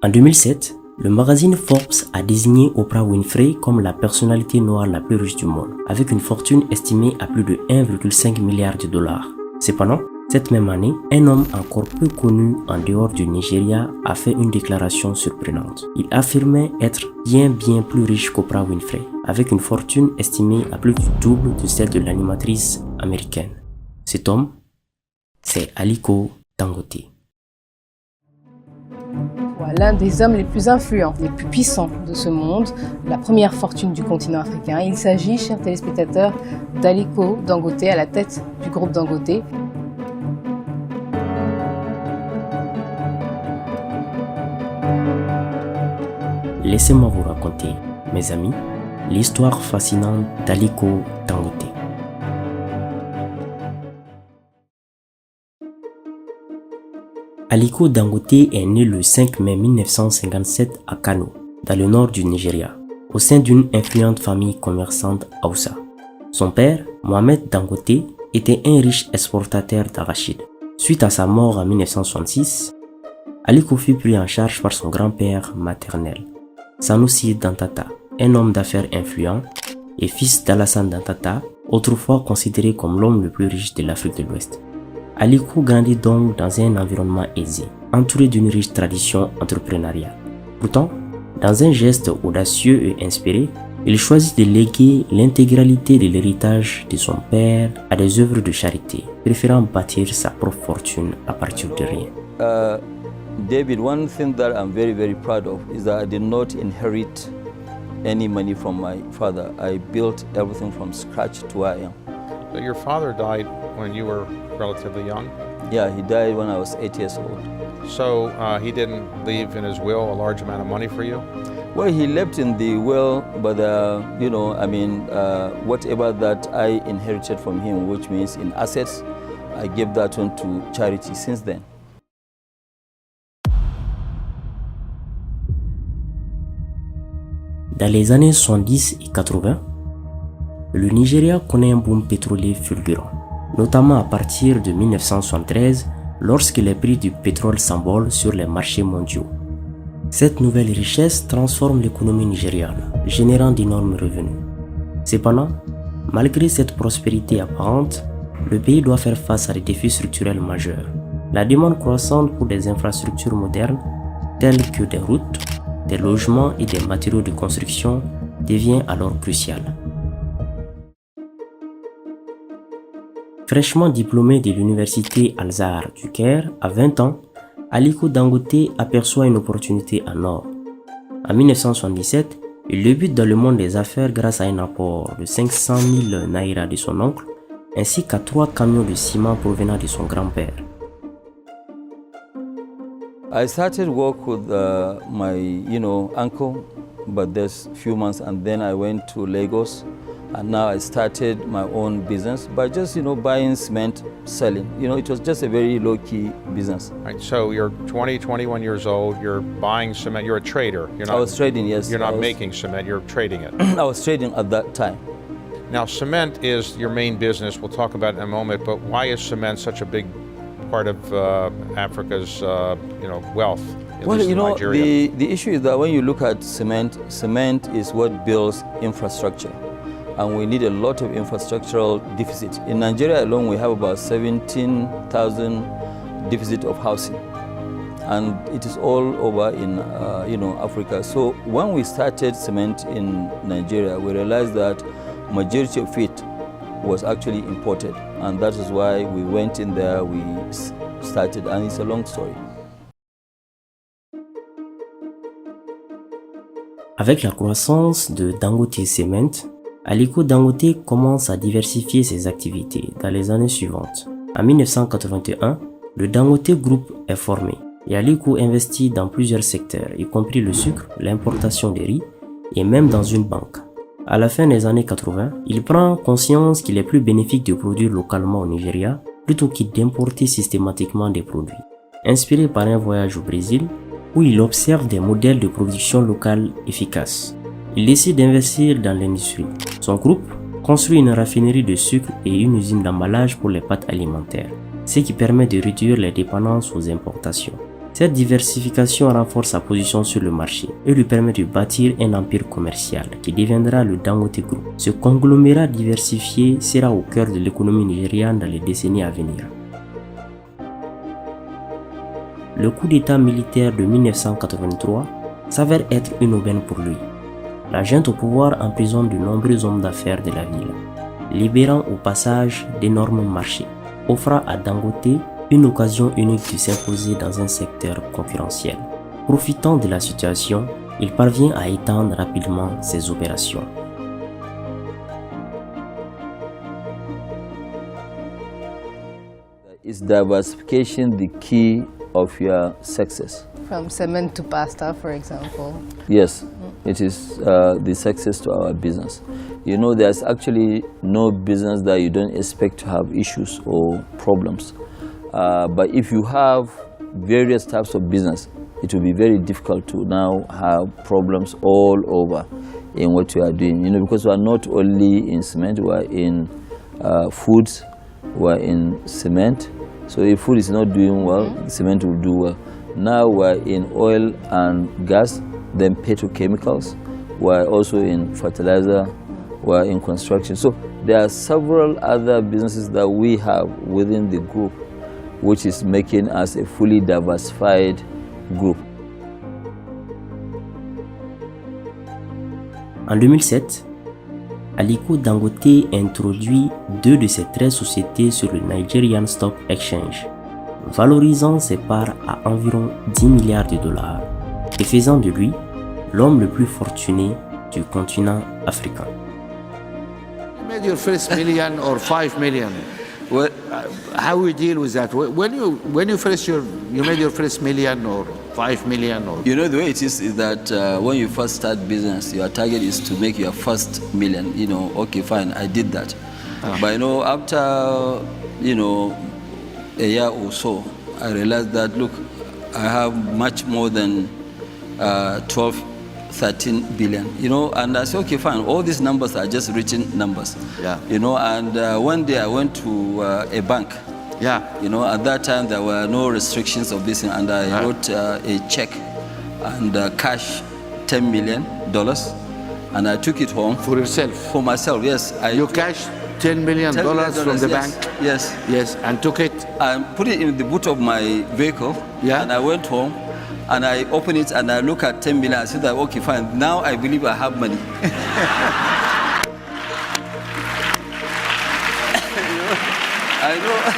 En 2007, le magazine Forbes a désigné Oprah Winfrey comme la personnalité noire la plus riche du monde, avec une fortune estimée à plus de 1,5 milliard de dollars. Cependant, cette même année, un homme encore peu connu en dehors du Nigeria a fait une déclaration surprenante. Il affirmait être bien plus riche qu'Oprah Winfrey, avec une fortune estimée à plus du double de celle de l'animatrice américaine. Cet homme, c'est Aliko Dangote. L'un des hommes les plus influents, les plus puissants de ce monde, la première fortune du continent africain. Il s'agit, chers téléspectateurs, d'Aliko Dangote à la tête du groupe Dangote. Laissez-moi vous raconter, mes amis, l'histoire fascinante d'Aliko Dangote. Aliko Dangote est né le 5 mai 1957 à Kano, dans le nord du Nigeria, au sein d'une influente famille commerçante Hausa. Son père, Mohamed Dangote, était un riche exportateur d'arachide. Suite à sa mort en 1966, Aliko fut pris en charge par son grand-père maternel, Sanusi Dantata, un homme d'affaires influent et fils d'Alassane Dantata, autrefois considéré comme l'homme le plus riche de l'Afrique de l'Ouest. Aliko grandit donc dans un environnement aisé, entouré d'une riche tradition entrepreneuriale. Pourtant, dans un geste audacieux et inspiré, il choisit de léguer l'intégralité de l'héritage de son père à des œuvres de charité, préférant bâtir sa propre fortune à partir de rien. David, one thing that I'm very proud of is that I did not inherit any money from my father. I built everything from scratch to where I am. So your father died when you were relatively young? Yeah, he died when I was 8 years old. So he didn't leave in his will a large amount of money for you? Well, he left in the will, but whatever that I inherited from him, which means in assets, I gave that one to charity since then. Dans les années 70 et 80, le Nigeria connaît un boom pétrolier fulgurant, notamment à partir de 1973 lorsque les prix du pétrole s'envolent sur les marchés mondiaux. Cette nouvelle richesse transforme l'économie nigériane, générant d'énormes revenus. Cependant, malgré cette prospérité apparente, le pays doit faire face à des défis structurels majeurs. La demande croissante pour des infrastructures modernes, telles que des routes, des logements et des matériaux de construction, devient alors cruciale. Fraîchement diplômé de l'université Al-Azhar du Caire à 20 ans, Aliko Dangote aperçoit une opportunité en or. En 1977, il débute dans le monde des affaires grâce à un apport de 500 000 naira de son oncle, ainsi qu'à 3 camions de ciment provenant de son grand-père. I started work with my uncle, but there's few months, and then I went to Lagos, and now I started my own business by just buying cement, selling. It was just a very low-key business. Right, so you're 21 years old, you're buying cement, you're a trader. I was trading, yes. You're not making cement, you're trading it. I was trading at that time. Now cement is your main business, we'll talk about it in a moment, but why is cement such a big part of Africa's wealth? Well, the issue is that when you look at cement is what builds infrastructure. And we need a lot of infrastructural deficit. In Nigeria alone, we have about 17,000 deficit of housing. And it is all over in Africa. So when we started cement in Nigeria, we realized that majority of it was actually imported. And that is why we went in there, we started, and it's a long story. Avec la croissance de Dangote Cement, Aliko Dangote commence à diversifier ses activités dans les années suivantes. En 1981, le Dangote Group est formé et Aliko investit dans plusieurs secteurs, y compris le sucre, l'importation de riz et même dans une banque. À la fin des années 80, il prend conscience qu'il est plus bénéfique de produire localement au Nigeria plutôt que d'importer systématiquement des produits. Inspiré par un voyage au Brésil, où il observe des modèles de production locale efficaces, il décide d'investir dans l'industrie. Son groupe construit une raffinerie de sucre et une usine d'emballage pour les pâtes alimentaires, ce qui permet de réduire les dépendances aux importations. Cette diversification renforce sa position sur le marché et lui permet de bâtir un empire commercial qui deviendra le Dangote Group. Ce conglomérat diversifié sera au cœur de l'économie nigériane dans les décennies à venir. Le coup d'État militaire de 1983 s'avère être une aubaine pour lui. La junte au pouvoir emprisonne de nombreux hommes d'affaires de la ville, libérant au passage d'énormes marchés, offrant à Dangote une occasion unique de s'imposer dans un secteur concurrentiel. Profitant de la situation, il parvient à étendre rapidement ses opérations. Is diversification the key of your success? From cement to pasta, for example. Yes, it is the success to our business. You know, there's actually no business that you don't expect to have issues or problems. But if you have various types of business, it will be very difficult to now have problems all over in what you are doing. You know, because we are not only in cement, we are in foods, we are in cement. So if food is not doing well, cement will do well. Now we're in oil and gas, then petrochemicals. We're also in fertilizer, we're in construction. So there are several other businesses that we have within the group, which is making us a fully diversified group. En 2007, Aliko Dangote introduit 2 de ses 13 sociétés sur le Nigerian Stock Exchange, valorisant ses parts à environ 10 milliards de dollars et faisant de lui l'homme le plus fortuné du continent africain. You made your first million or 5 million. Well, how we deal with that? When you made your first million or 5 million? Or you know, the way it is that when you first start business, your target is to make your first million. You know, okay, fine, I did that. But you know, after a year or so, I realized that look, I have much more than 12, 13 billion, and I said, okay, fine, all these numbers are just reaching numbers, and one day I went to a bank, at that time there were no restrictions of this, and I wrote a check and cash $10 million, and I took it home. For yourself? For myself, yes. You cashed $10 million from the bank? Yes. Yes, and took it? I put it in the boot of my vehicle, and I went home, and I open it and I look at 10 million. I said that, okay, fine, now I believe I have money. I know.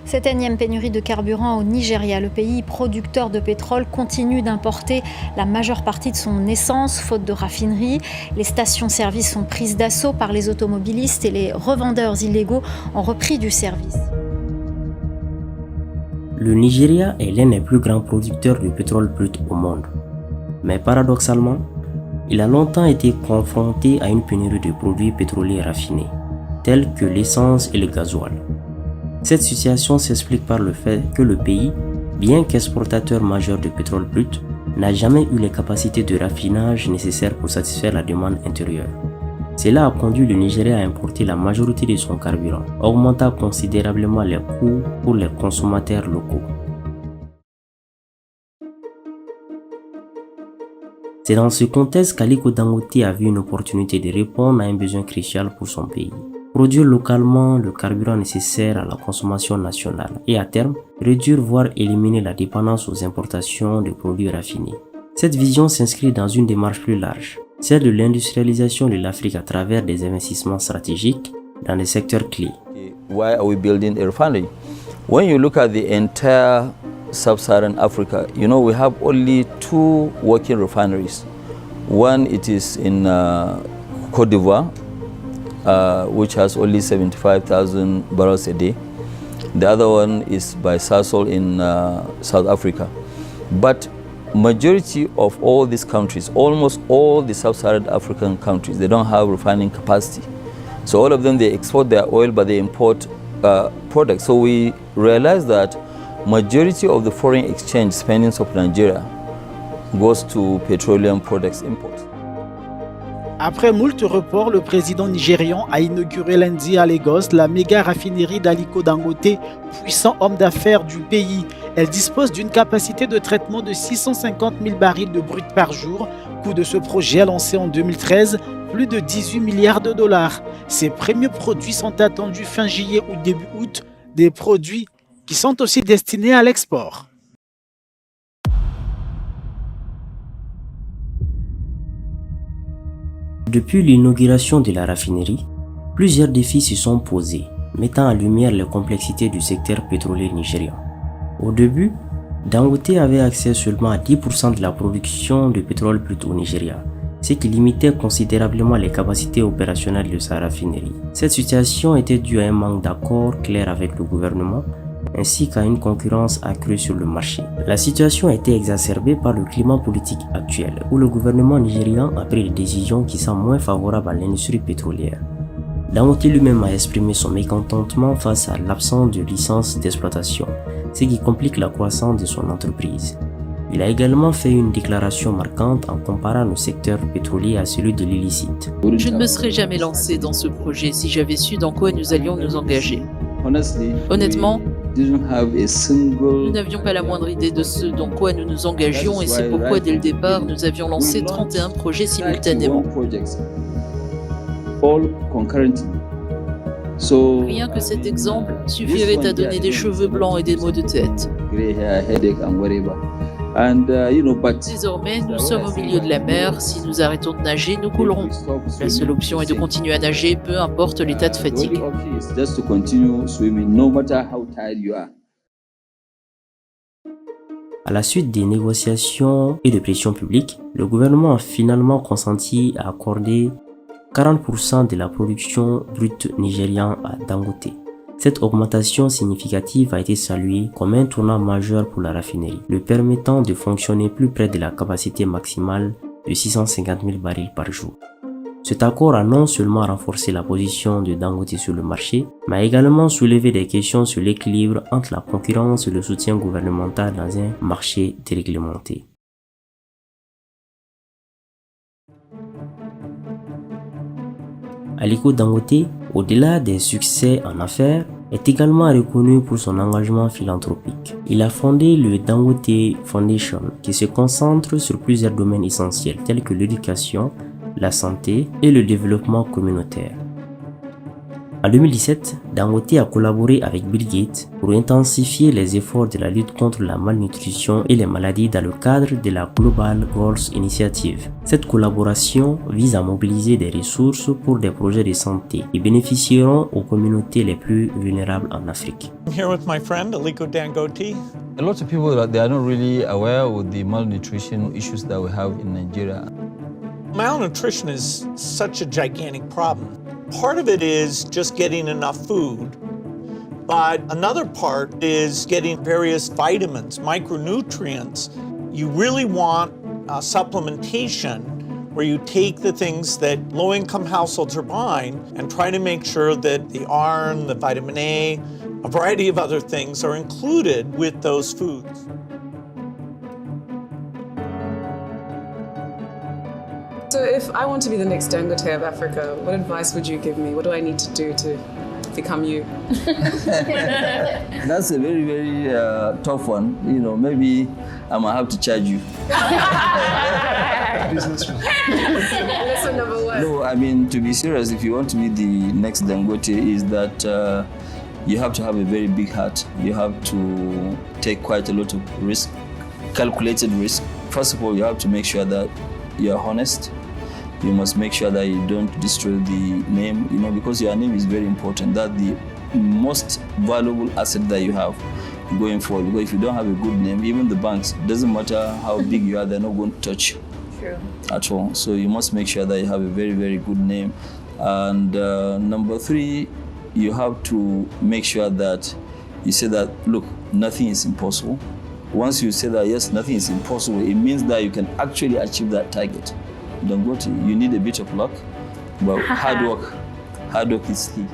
Cette énième pénurie de carburant au Nigeria, le pays producteur de pétrole, continue d'importer la majeure partie de son essence, faute de raffinerie. Les stations-service sont prises d'assaut par les automobilistes et les revendeurs illégaux ont repris du service. Le Nigeria est l'un des plus grands producteurs de pétrole brut au monde. Mais paradoxalement, il a longtemps été confronté à une pénurie de produits pétroliers raffinés, tels que l'essence et le gasoil. Cette situation s'explique par le fait que le pays, bien qu'exportateur majeur de pétrole brut, n'a jamais eu les capacités de raffinage nécessaires pour satisfaire la demande intérieure. Cela a conduit le Nigeria à importer la majorité de son carburant, augmentant considérablement les coûts pour les consommateurs locaux. C'est dans ce contexte qu'Aliko Dangote a vu une opportunité de répondre à un besoin crucial pour son pays. Produire localement le carburant nécessaire à la consommation nationale et à terme, réduire voire éliminer la dépendance aux importations de produits raffinés. Cette vision s'inscrit dans une démarche plus large, celle de l'industrialisation de l'Afrique à travers des investissements stratégiques dans des secteurs clés. Why are we building a refinery? When you look at the entire sub-Saharan Africa, we have only 2 working refineries. One, it is in Côte d'Ivoire, which has only 75,000 barrels a day. The other one is by Sasol in South Africa. But majority of all these countries, almost all the sub-Saharan African countries, they don't have refining capacity. So all of them, they export their oil, but they import products. So we realize that majority of the foreign exchange spending of Nigeria goes to petroleum products imports. Après moult reports, le président nigérian a inauguré lundi à Lagos la méga raffinerie d'Aliko Dangote, puissant homme d'affaires du pays. Elle dispose d'une capacité de traitement de 650 000 barils de brut par jour. Coût de ce projet lancé en 2013, plus de 18 milliards de dollars. Ces premiers produits sont attendus fin juillet ou début août, des produits qui sont aussi destinés à l'export. Depuis l'inauguration de la raffinerie, plusieurs défis se sont posés, mettant en lumière les complexités du secteur pétrolier nigérian. Au début, Dangote avait accès seulement à 10% de la production de pétrole brut au Nigeria, ce qui limitait considérablement les capacités opérationnelles de sa raffinerie. Cette situation était due à un manque d'accord clair avec le gouvernement, ainsi qu'à une concurrence accrue sur le marché. La situation a été exacerbée par le climat politique actuel, où le gouvernement nigérian a pris des décisions qui sont moins favorables à l'industrie pétrolière. Dangote lui-même a exprimé son mécontentement face à l'absence de licence d'exploitation, ce qui complique la croissance de son entreprise. Il a également fait une déclaration marquante en comparant le secteur pétrolier à celui de l'illicite. Je ne me serais jamais lancé dans ce projet si j'avais su dans quoi nous allions nous engager. Honnêtement, nous n'avions pas la moindre idée de ce dans quoi nous nous engagions et c'est pourquoi dès le départ nous avions lancé 31 projets simultanément. Rien que cet exemple suffirait à donner des cheveux blancs et des maux de tête. Désormais, nous sommes au milieu de la mer. Si nous arrêtons de nager, nous coulerons. La seule option est de continuer à nager, peu importe l'état de fatigue. À la suite des négociations et de pressions publiques, le gouvernement a finalement consenti à accorder 40% de la production brute nigériane à Dangote. Cette augmentation significative a été saluée comme un tournant majeur pour la raffinerie, le permettant de fonctionner plus près de la capacité maximale de 650 000 barils par jour. Cet accord a non seulement renforcé la position de Dangote sur le marché, mais a également soulevé des questions sur l'équilibre entre la concurrence et le soutien gouvernemental dans un marché déréglementé. Aliko Dangote, au-delà des succès en affaires, est également reconnu pour son engagement philanthropique. Il a fondé le Dangote Foundation qui se concentre sur plusieurs domaines essentiels tels que l'éducation, la santé et le développement communautaire. En 2017, Dangote a collaboré avec Bill Gates pour intensifier les efforts de la lutte contre la malnutrition et les maladies dans le cadre de la Global Goals Initiative. Cette collaboration vise à mobiliser des ressources pour des projets de santé qui bénéficieront aux communautés les plus vulnérables en Afrique. I'm here with my friend Aliko Dangote. A lot of people they are not really aware of the malnutrition issues that we have in Nigeria. Malnutrition is such a gigantic problem. Part of it is just getting enough food, but another part is getting various vitamins, micronutrients. You really want supplementation where you take the things that low-income households are buying and try to make sure that the iron, the vitamin A variety of other things are included with those foods. So if I want to be the next Dangote of Africa, what advice would you give me? What do I need to do to become you? That's a very, very tough one. You know, maybe I might have to charge you. Lesson number one. No, I mean, to be serious, if you want to be the next Dangote, is that you have to have a very big heart. You have to take quite a lot of risk, calculated risk. First of all, you have to make sure that you're honest. You must make sure that you don't destroy the name, you know, because your name is very important. That's the most valuable asset that you have going forward. Because if you don't have a good name, even the banks, doesn't matter how big you are, they're not going to touch you. True. At all. So you must make sure that you have a very, very good name. And number three, you have to make sure that you say that, look, nothing is impossible. Once you say that, yes, nothing is impossible, it means that you can actually achieve that target. Don't go to, you need a bit of luck, but hard work is key.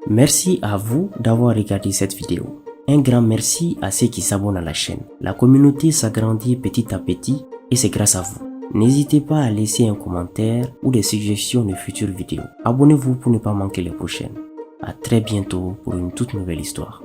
Merci à vous d'avoir regardé cette vidéo. Un grand merci à ceux qui s'abonnent à la chaîne. La communauté s'agrandit petit à petit et c'est grâce à vous. N'hésitez pas à laisser un commentaire ou des suggestions de futures vidéos. Abonnez-vous pour ne pas manquer les prochaines. À très bientôt pour une toute nouvelle histoire.